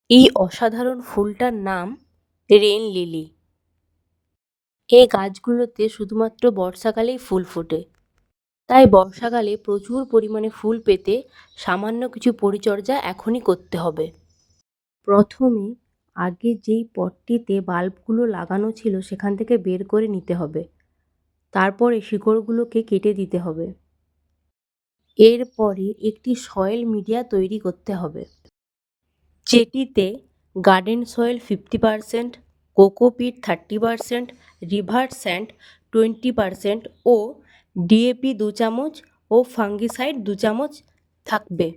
এই অসাধারণ ফুলটার নাম রেন লিলি। এই গাছগুলোতে শুধুমাত্র বর্ষাকালেই ফুল ফোটে। তাই বর্ষাকালে প্রচুর পরিমাণে ফুল পেতে সামান্য কিছু পরিচর্যা এখনই করতে হবে। প্রথমে আগে যেই পটটিতে বাল্বগুলো লাগানো ছিল সেখান থেকে বের করে নিতে হবে। তারপরে শিকড়গুলোকে কেটে দিতে হবে। এরপরে একটি সয়েল মিডিয়া তৈরি করতে হবে, যেটিতে garden soil 50%, cocopeat 30%, river sand 20% ও ডিএপি 2 চামচ ও ফাঙ্গিসাইড 2 চামচ থাকবে।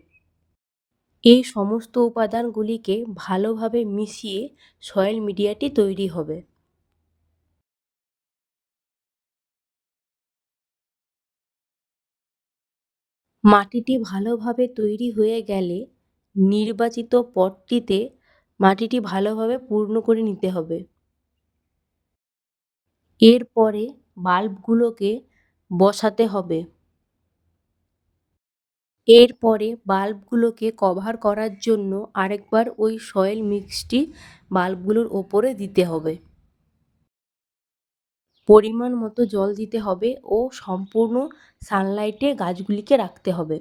এই সমস্ত উপাদানগুলিকে ভালোভাবে মিশিয়ে সয়েল মিডিয়াটি তৈরি হবে। মাটিটি ভালোভাবে তৈরি হয়ে গেলে নির্বাচিত পটটিতে মাটিটি ভালোভাবে পূর্ণ করে নিতে হবে। এরপরে বাল্বগুলোকে বসাতে হবে। এরপরে বাল্বগুলোকে কভার করার জন্য আরেকবার ওই সয়েল মিক্সটি বাল্বগুলোর ওপরে দিতে হবে। পরিমাণ মতো জল দিতে হবে ও সম্পূর্ণ সানলাইটে গাছগুলিকে রাখতে হবে।